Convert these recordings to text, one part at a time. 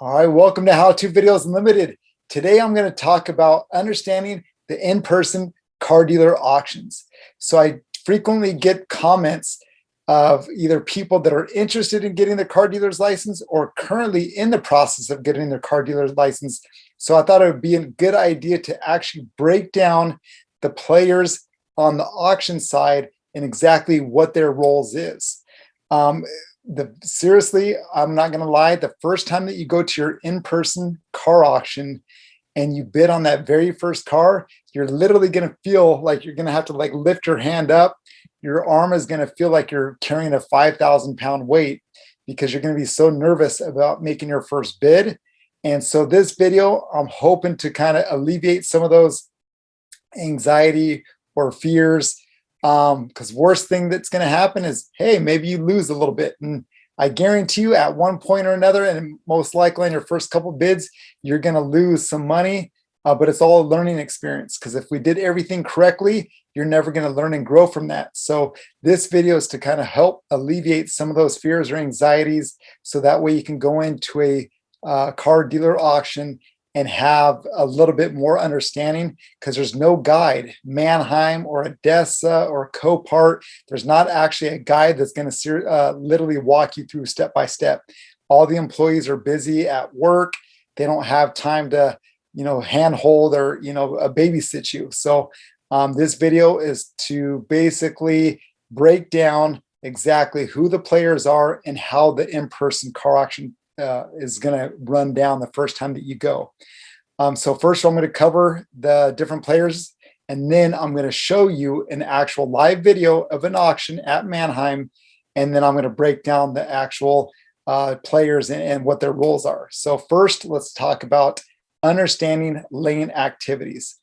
All right, welcome to How To Videos Unlimited. Today I'm going to talk about understanding the in-person car dealer auctions. So I frequently get comments of either people that are interested in getting their car dealer's license or currently in the process of getting their car dealer's license. So I thought it would be a good idea to actually break down the players on the auction side and exactly what their roles is. Seriously, I'm not going to lie. The first time that you go to your in-person car auction and you bid on that very first car, you're literally going to feel like you're going to have to lift your hand up. Your arm is going to feel like you're carrying a 5,000-pound weight because you're going to be so nervous about making your first bid. And so this video, I'm hoping to kind of alleviate some of those anxiety or fears. Because worst thing that's going to happen is, hey, maybe you lose a little bit. And I guarantee you at one point or another, and most likely in your first couple bids, you're going to lose some money, but it's all a learning experience. Because if we did everything correctly, you're never going to learn and grow from that. So this video is to kind of help alleviate some of those fears or anxieties. So that way you can go into a car dealer auction and have a little bit more understanding, because there's no guide, Mannheim or Odessa or Copart. There's not actually a guide that's going to literally walk you through step by step. All the employees are busy at work. They don't have time to, handhold or, babysit you. So this video is to basically break down exactly who the players are and how the in-person car auction is going to run down the first time that you go. So first I'm going to cover the different players, and then I'm going to show you an actual live video of an auction at Mannheim, and then I'm going to break down the actual players and what their roles are. So first, let's talk about understanding lane activities.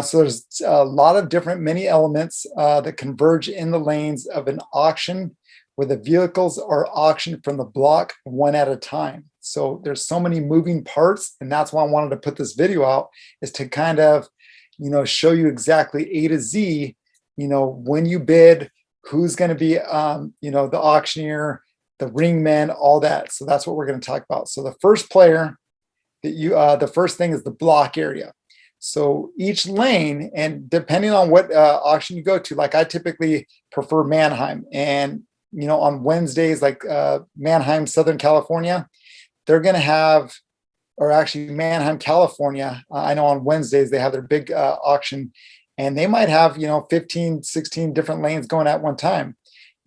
So there's a lot of different many elements that converge in the lanes of an auction, where the vehicles are auctioned from the block one at a time. So there's so many moving parts, and that's why I wanted to put this video out, is to kind of, show you exactly A to Z, when you bid, who's going to be, the auctioneer, the ringman, all that. So that's what we're going to talk about. So the first player that the first thing is the block area. So each lane, and depending on what auction you go to, like I typically prefer Mannheim, and on Wednesdays, like Mannheim, Southern California, they're going to have, or actually Mannheim, California, I know on Wednesdays they have their big auction, and they might have, 15, 16 different lanes going at one time.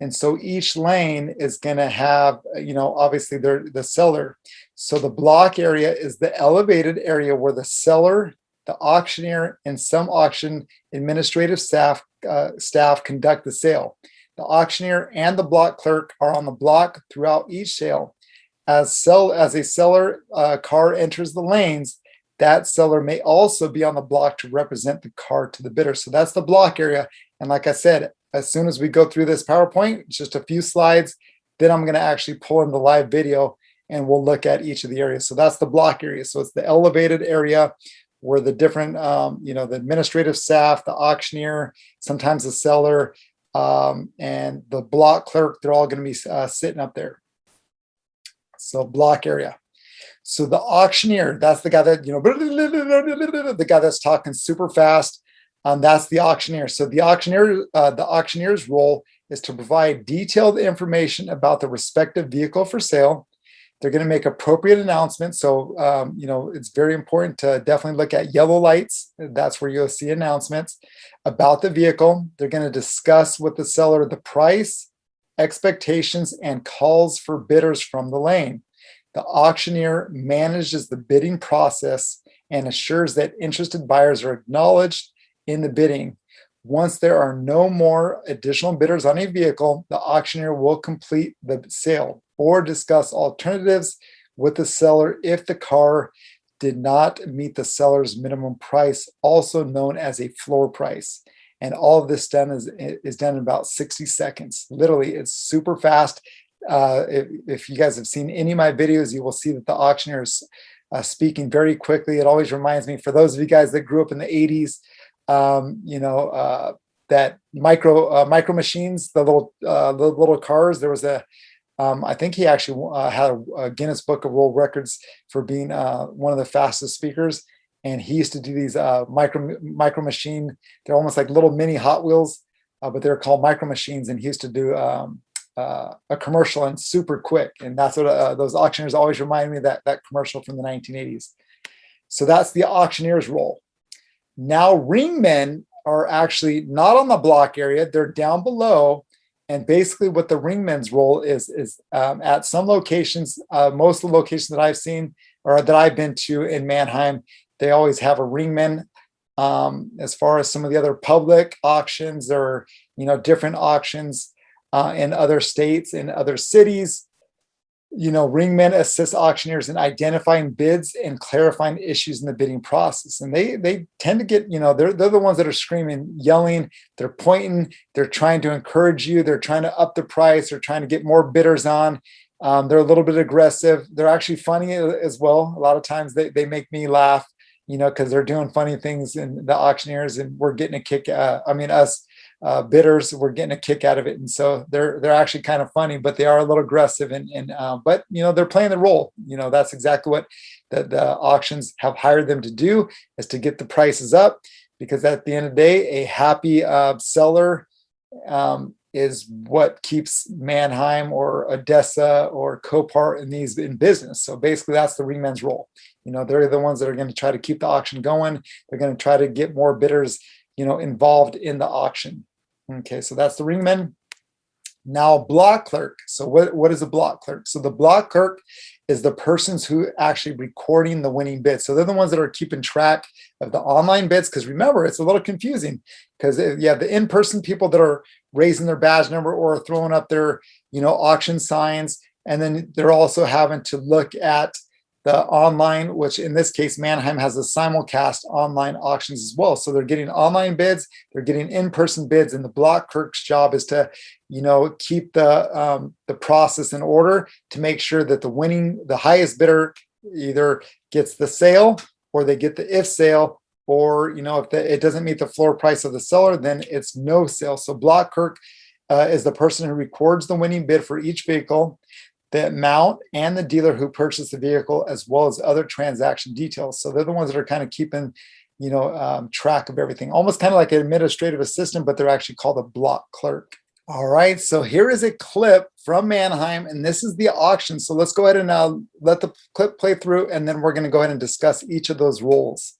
And so each lane is going to have, obviously they're the seller. So the block area is the elevated area where the seller, the auctioneer, and some auction administrative staff conduct the sale. The auctioneer and the block clerk are on the block throughout each sale. As a seller car enters the lanes, that seller may also be on the block to represent the car to the bidder. So that's the block area. And like I said, as soon as we go through this PowerPoint, just a few slides, then I'm going to actually pull in the live video and we'll look at each of the areas. So that's the block area. So it's the elevated area where the different, the administrative staff, the auctioneer, sometimes the seller, and the block clerk, they're all going to be sitting up there. So block area. So the auctioneer, that's the guy that, the guy that's talking super fast. That's the auctioneer. So the auctioneer's role is to provide detailed information about the respective vehicle for sale. They're going to make appropriate announcements. So, it's very important to definitely look at yellow lights. That's where you'll see announcements about the vehicle. They're going to discuss with the seller the price, expectations, and calls for bidders from the lane. The auctioneer manages the bidding process and assures that interested buyers are acknowledged in the bidding. Once there are no more additional bidders on a vehicle, the auctioneer will complete the sale or discuss alternatives with the seller if the car did not meet the seller's minimum price, also known as a floor price. And all of this is done in about 60 seconds. Literally, it's super fast. If you guys have seen any of my videos, you will see that the auctioneer is speaking very quickly. It always reminds me, for those of you guys that grew up in the 80s, that micro machines, the little cars. There was a I think he actually had a Guinness Book of World Records for being one of the fastest speakers. And he used to do these micro machine. They're almost like little mini Hot Wheels, but they're called micro machines. And he used to do a commercial and super quick. And that's what those auctioneers always remind me of, that commercial from the 1980s. So that's the auctioneer's role. Now, ringmen are actually not on the block area. They're down below. And basically what the ringman's role is at some locations, most of the locations that I've seen or that I've been to in Mannheim, they always have a ringman. As far as some of the other public auctions or, different auctions in other states, in other cities, ringmen assist auctioneers in identifying bids and clarifying issues in the bidding process. And they tend to get, they're the ones that are screaming, yelling, they're pointing, they're trying to encourage you, they're trying to up the price, they're trying to get more bidders on. They're a little bit aggressive. They're actually funny as well. A lot of times they make me laugh, because they're doing funny things, and the auctioneers, and we're getting a kick. Us bidders, we're getting a kick out of it. And so they're actually kind of funny, but they are a little aggressive, but they're playing the role. That's exactly what the auctions have hired them to do, is to get the prices up, because at the end of the day, a happy seller is what keeps Mannheim or Odessa or Copart in business. So basically that's the ringman's role. They're the ones that are going to try to keep the auction going. They're going to try to get more bidders involved in the auction. Okay, so that's the ringman. Now, block clerk. So what is a block clerk? So the block clerk is the persons who actually recording the winning bids. So they're the ones that are keeping track of the online bids, because remember, it's a little confusing, because you have the in-person people that are raising their badge number or throwing up their auction signs, and then they're also having to look at the online, which in this case, Mannheim has a simulcast online auctions as well. So they're getting online bids, they're getting in-person bids, and the block clerk's job is to, keep the process in order to make sure that the highest bidder either gets the sale, or they get the if sale, or if it doesn't meet the floor price of the seller, then it's no sale. So block clerk is the person who records the winning bid for each vehicle, the amount, and the dealer who purchased the vehicle, as well as other transaction details. So they're the ones that are kind of keeping, track of everything, almost kind of like an administrative assistant, but they're actually called a block clerk. All right, so here is a clip from Mannheim, and this is the auction. So let's go ahead and let the clip play through, and then we're going to go ahead and discuss each of those roles.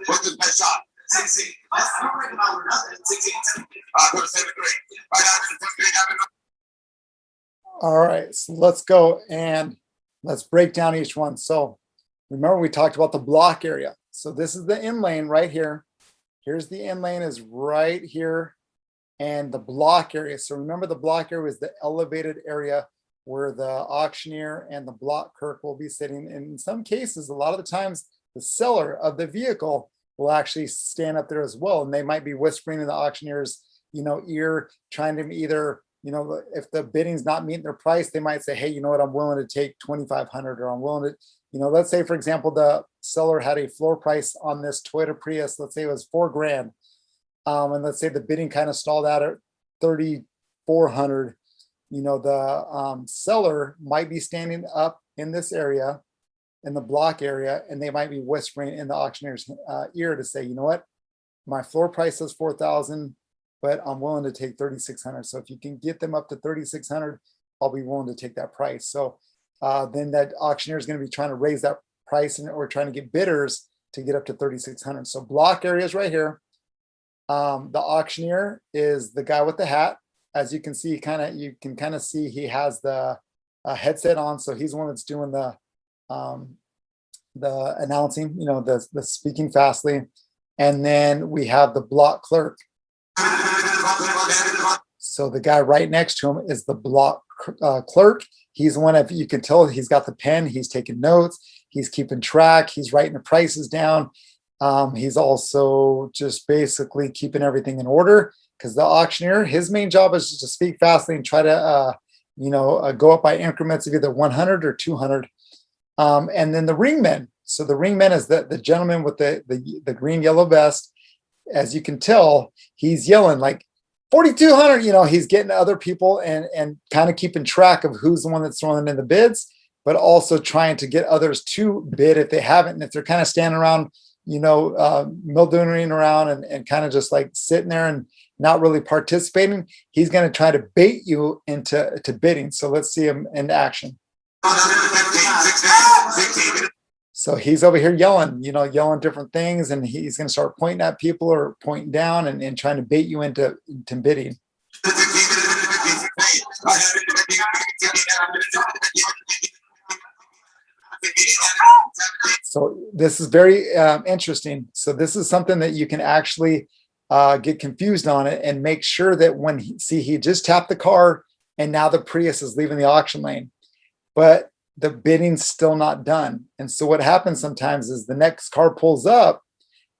What's the best shot? All right, so let's go and let's break down each one. So remember, we talked about the block area. So this is the in lane right here. Here's the in lane is right here, and the block area. So remember, the block area is the elevated area where the auctioneer and the block clerk will be sitting. And in some cases, a lot of the times, the seller of the vehicle will actually stand up there as well, and they might be whispering in the auctioneer's ear, trying to either, if the bidding's not meeting their price, they might say, hey, you know what, I'm willing to take 2,500, or I'm willing to, let's say, for example, the seller had a floor price on this Toyota Prius, let's say it was $4,000, and let's say the bidding kind of stalled out at 3,400. The seller might be standing up in this area, in the block area, and they might be whispering in the auctioneer's ear to say, you know what, my floor price is 4,000, but I'm willing to take 3,600. So if you can get them up to 3,600, I'll be willing to take that price. So then that auctioneer is going to be trying to raise that price, or trying to get bidders to get up to 3,600. So block area is right here. The auctioneer is the guy with the hat. As you can see, you can kind of see he has the headset on, so he's the one that's doing the announcing, the speaking fastly. And then we have the block clerk. So the guy right next to him is the block clerk. He's one of, you can tell he's got the pen, he's taking notes, he's keeping track, he's writing the prices down. He's also just basically keeping everything in order, because the auctioneer, his main job is just to speak fastly and try to, go up by increments of either 100 or 200. And then the ringman. So the ringman is the gentleman with the green yellow vest. As you can tell, he's yelling like 4,200. He's getting other people and kind of keeping track of who's the one that's throwing in the bids, but also trying to get others to bid if they haven't. And if they're kind of standing around, mildewing around and kind of just like sitting there and not really participating, he's going to try to bait you into bidding. So let's see him in action. So he's over here yelling, yelling different things, and he's going to start pointing at people or pointing down and trying to bait you into bidding. So this is very interesting. So this is something that you can actually get confused on it and make sure that when he just tapped the car and now the Prius is leaving the auction lane, but the bidding's still not done. And so what happens sometimes is the next car pulls up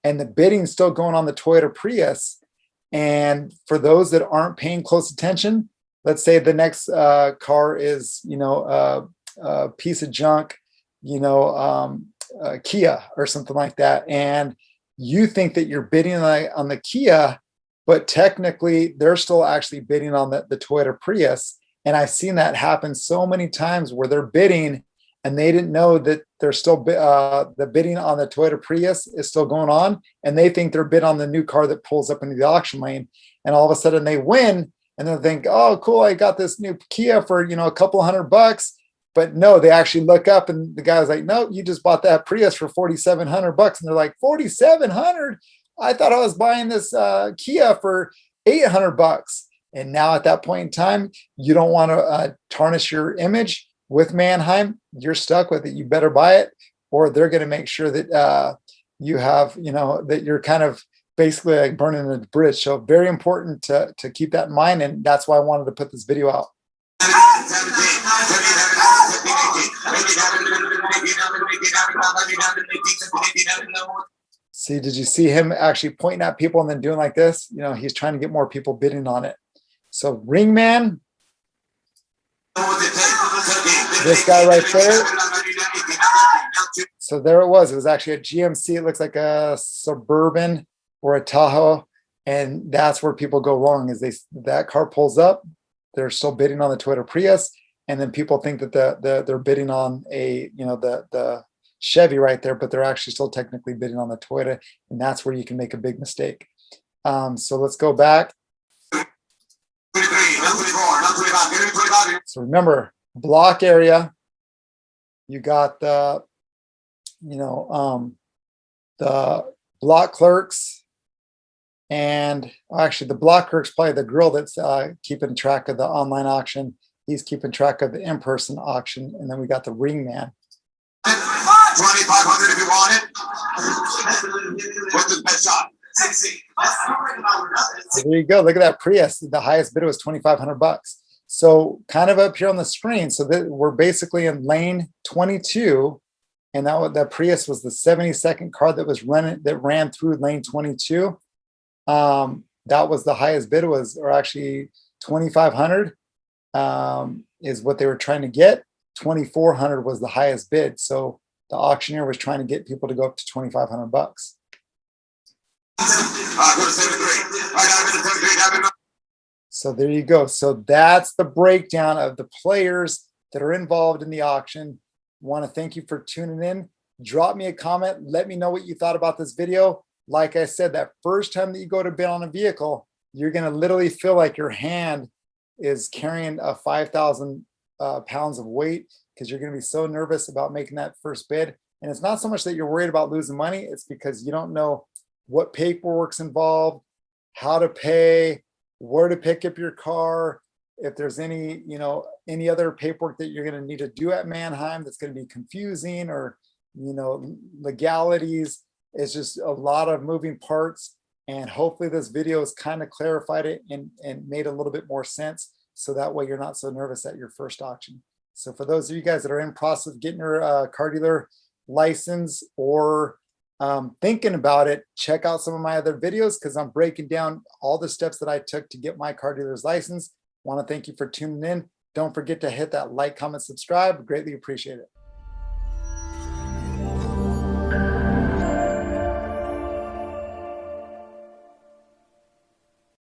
and the bidding's still going on the Toyota Prius. And for those that aren't paying close attention, let's say the next car is, a piece of junk, Kia or something like that. And you think that you're bidding on the Kia, but technically they're still actually bidding on the Toyota Prius. And I've seen that happen so many times where they're bidding and they didn't know that they're still the bidding on the Toyota Prius is still going on. And they think they're bid on the new car that pulls up into the auction lane. And all of a sudden they win and they'll think, oh, cool, I got this new Kia for, a couple $100. But no, they actually look up and the guy's like, no, you just bought that Prius for $4,700. And they're like, $4,700? I thought I was buying this Kia for $800. And now at that point in time, you don't want to tarnish your image with Mannheim. You're stuck with it. You better buy it, or they're going to make sure that you have, that you're kind of basically like burning the bridge. So very important to keep that in mind. And that's why I wanted to put this video out. See, did you see him actually pointing at people and then doing like this? He's trying to get more people bidding on it. So Ringman, this guy right there. So there it was. It was actually a GMC. It looks like a Suburban or a Tahoe. And that's where people go wrong is that car pulls up. They're still bidding on the Toyota Prius. And then people think that they're bidding on the Chevy right there, but they're actually still technically bidding on the Toyota. And that's where you can make a big mistake. So let's go back. So remember, block area, you got the block clerks, and actually the block clerk's probably the girl that's keeping track of the online auction. He's keeping track of the in-person auction, and then we got the ringman. 2,500 if you want it. What's the best shot? So there you go. Look at that Prius. The highest bid was $2,500. So kind of up here on the screen. So that we're basically in lane 22, and that Prius was the 72nd car that ran through lane 22. That was the highest bid or actually 2,500 is what they were trying to get. 2,400 was the highest bid. So the auctioneer was trying to get people to go up to $2,500. So there you go. So that's the breakdown of the players that are involved in the auction. Want to thank you for tuning in. Drop me a comment. Let me know what you thought about this video. Like I said, that first time that you go to bid on a vehicle, you're going to literally feel like your hand is carrying 5,000 pounds of weight, because you're going to be so nervous about making that first bid. And it's not so much that you're worried about losing money. It's because you don't know what paperwork's involved, how to pay, where to pick up your car, if there's any other paperwork that you're going to need to do at Mannheim that's going to be confusing, or legalities. It's just a lot of moving parts, And hopefully this video has kind of clarified it and made a little bit more sense. So that way you're not so nervous at your first auction. So for those of you guys that are in process of getting your car dealer license or thinking about it, check out some of my other videos because I'm breaking down all the steps that I took to get my car dealer's license. Want to thank you for tuning in. Don't forget to hit that like, comment, subscribe. Greatly appreciate it.